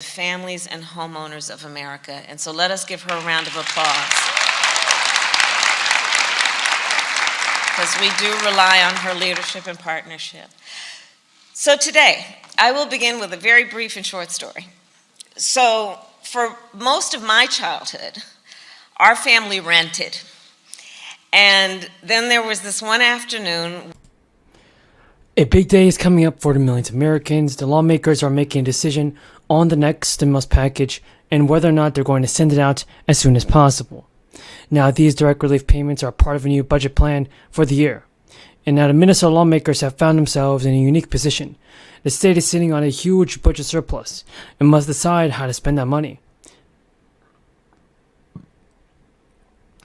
Families and homeowners of America. And so let us give her a round of applause, because we do rely on her leadership and partnership. So today, I will begin with a very brief and short story. So for most of my childhood, our family rented. And then there was this one afternoon. A big day is coming up for the millions of Americans. The lawmakers are making a decision on the next stimulus package and whether or not they're going to send it out as soon as possible. Now, these direct relief payments are part of a new budget plan for the year. And now the Minnesota lawmakers have found themselves in a unique position. The state is sitting on a huge budget surplus and must decide how to spend that money.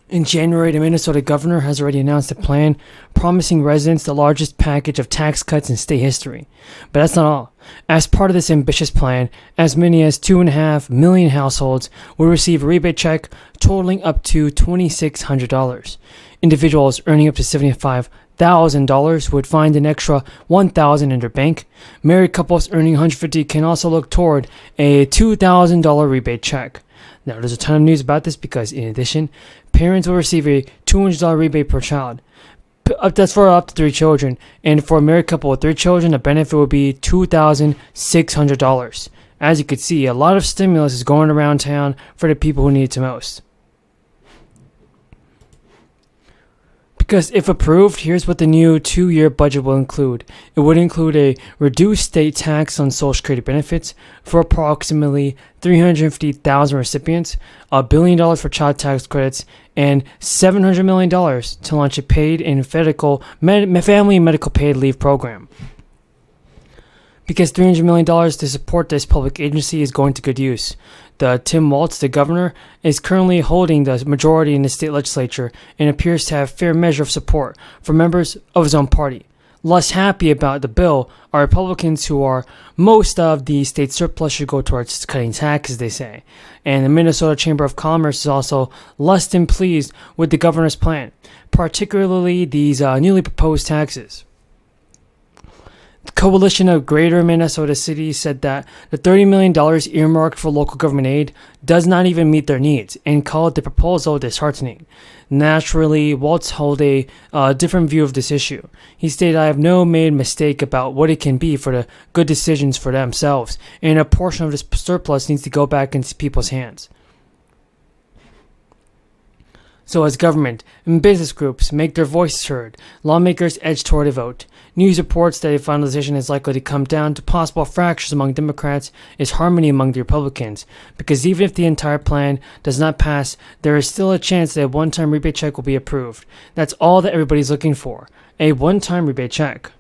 In January, the Minnesota governor has already announced a plan promising residents the largest package of tax cuts in state history. But that's not all. As part of this ambitious plan, as many as 2.5 million households will receive a rebate check totaling up to $2,600. Individuals earning up to $75,000 would find an extra $1,000 in their bank. Married couples earning $150,000 can also look toward a $2,000 rebate check. Now, there's a ton of news about this because, in addition, parents will receive a $200 rebate per child. That's for up to 3 children. And for a married couple with 3 children, the benefit will be $2,600. As you can see, a lot of stimulus is going around town for the people who need it the most. Because if approved, here's what the new 2-year budget will include. It would include a reduced state tax on Social Security benefits for approximately 350,000 recipients, $1 billion for child tax credits, and $700 million to launch a paid and family medical paid leave program. Because $300 million to support this public agency is going to good use. Tim Walz, the governor, is currently holding the majority in the state legislature and appears to have fair measure of support from members of his own party. Less happy about the bill are Republicans, who are most of the state surplus should go towards cutting taxes, they say. And the Minnesota Chamber of Commerce is also less than pleased with the governor's plan, particularly these newly proposed taxes. The Coalition of Greater Minnesota Cities said that the $30 million earmarked for local government aid does not even meet their needs and called the proposal disheartening. Naturally, Walz held a different view of this issue. He stated, "I have no made mistake about what it can be for the good decisions for themselves, and a portion of this surplus needs to go back into people's hands." So as government and business groups make their voices heard, lawmakers edge toward a vote. News reports that a final decision is likely to come down to possible fractures among Democrats is harmony among the Republicans, because even if the entire plan does not pass, there is still a chance that a one-time rebate check will be approved. That's all that everybody's looking for, a one-time rebate check.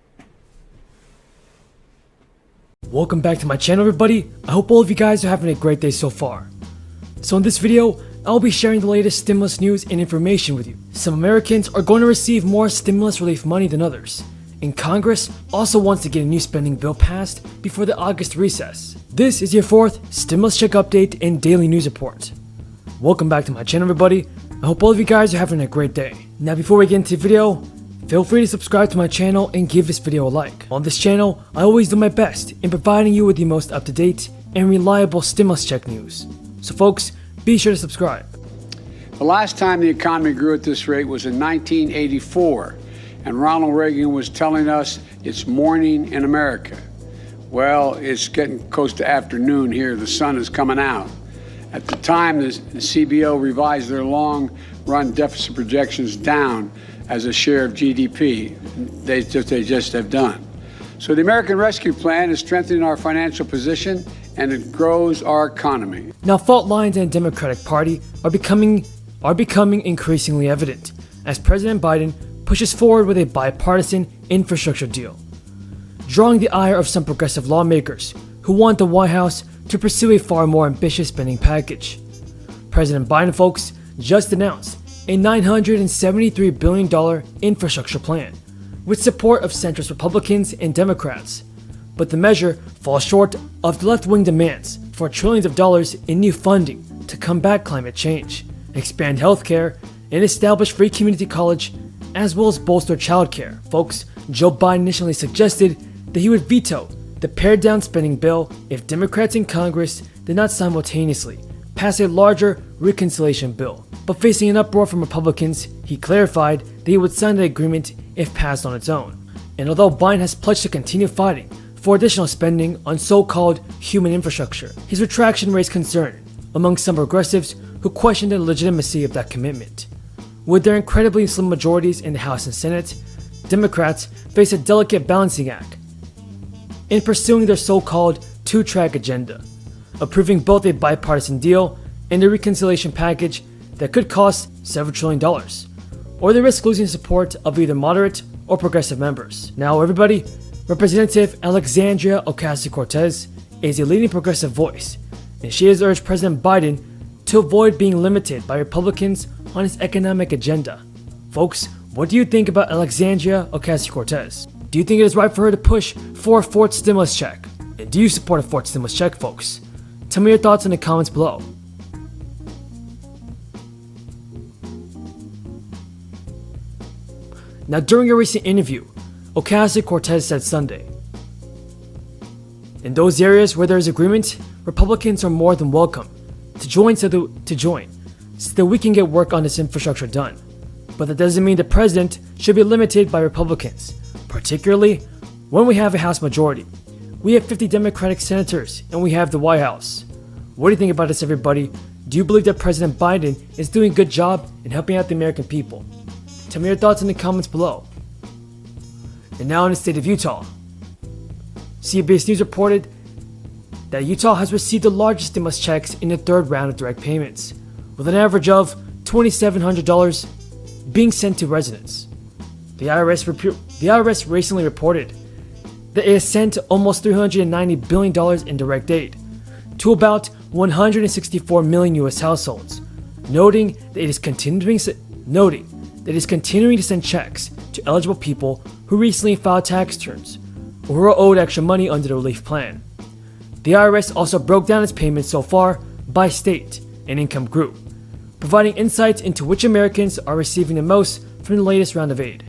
Welcome back to my channel, everybody. I hope all of you guys are having a great day so far. So in this video, I'll be sharing the latest stimulus news and information with you. Some Americans are going to receive more stimulus relief money than others, and Congress also wants to get a new spending bill passed before the August recess. This is your 4th stimulus check update and daily news report. Welcome back to my channel, everybody. I hope all of you guys are having a great day. Now, before we get into the video, feel free to subscribe to my channel and give this video a like. On this channel, I always do my best in providing you with the most up-to-date and reliable stimulus check news. So folks, be sure to subscribe. The last time the economy grew at this rate was in 1984, and Ronald Reagan was telling us it's morning in America. Well, it's getting close to afternoon here. The sun is coming out. At the time, the CBO revised their long-run deficit projections down as a share of GDP. They just have done. So the American Rescue Plan is strengthening our financial position, and it grows our economy. Now, fault lines in the Democratic Party are becoming increasingly evident as President Biden pushes forward with a bipartisan infrastructure deal, drawing the ire of some progressive lawmakers who want the White House to pursue a far more ambitious spending package. President Biden, folks, just announced a $973 billion infrastructure plan with support of centrist Republicans and Democrats. But the measure falls short of the left-wing demands for trillions of dollars in new funding to combat climate change, expand healthcare, and establish free community college, as well as bolster childcare. Folks, Joe Biden initially suggested that he would veto the pared-down spending bill if Democrats in Congress did not simultaneously pass a larger reconciliation bill. But facing an uproar from Republicans, he clarified that he would sign the agreement if passed on its own. And although Biden has pledged to continue fighting for additional spending on so-called human infrastructure, his retraction raised concern among some progressives who questioned the legitimacy of that commitment. With their incredibly slim majorities in the House and Senate, Democrats face a delicate balancing act in pursuing their so-called two-track agenda, approving both a bipartisan deal and a reconciliation package that could cost several $7 trillion, or they risk losing support of either moderate or progressive members. Now everybody, Representative Alexandria Ocasio-Cortez is a leading progressive voice, and she has urged President Biden to avoid being limited by Republicans on his economic agenda. Folks, what do you think about Alexandria Ocasio-Cortez? Do you think it is right for her to push for a fourth stimulus check? And do you support a fourth stimulus check, folks? Tell me your thoughts in the comments below. Now, during a recent interview, Ocasio-Cortez said Sunday, "In those areas where there is agreement, Republicans are more than welcome to join so that we can get work on this infrastructure done. But that doesn't mean the president should be limited by Republicans, particularly when we have a House majority. We have 50 Democratic senators and we have the White House. What do you think about this, everybody? Do you believe that President Biden is doing a good job in helping out the American people? Tell me your thoughts in the comments below." And now in the state of Utah, CBS News reported that Utah has received the largest stimulus checks in the third round of direct payments, with an average of $2,700 being sent to residents. The IRS recently reported that it has sent almost $390 billion in direct aid to about 164 million U.S. households, noting that it is continuing to send checks to eligible people who recently filed tax returns or who are owed extra money under the relief plan. The IRS also broke down its payments so far by state and income group, providing insights into which Americans are receiving the most from the latest round of aid.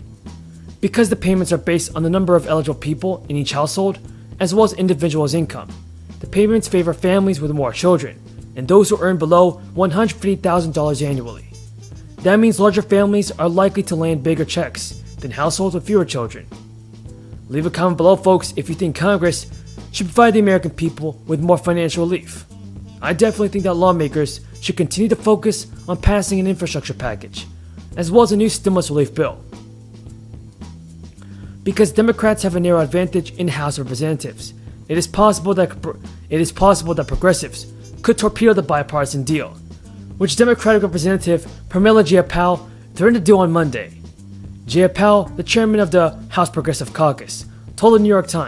Because the payments are based on the number of eligible people in each household, as well as individuals' income, the payments favor families with more children and those who earn below $150,000 annually. That means larger families are likely to land bigger checks than households with fewer children. Leave a comment below, folks, if you think Congress should provide the American people with more financial relief. I definitely think that lawmakers should continue to focus on passing an infrastructure package, as well as a new stimulus relief bill. Because Democrats have a narrow advantage in the House of Representatives, it is possible that progressives could torpedo the bipartisan deal, which Democratic Representative Pramila Jayapal threatened to do on Monday. Jayapal, the chairman of the House Progressive Caucus, told the New York Times,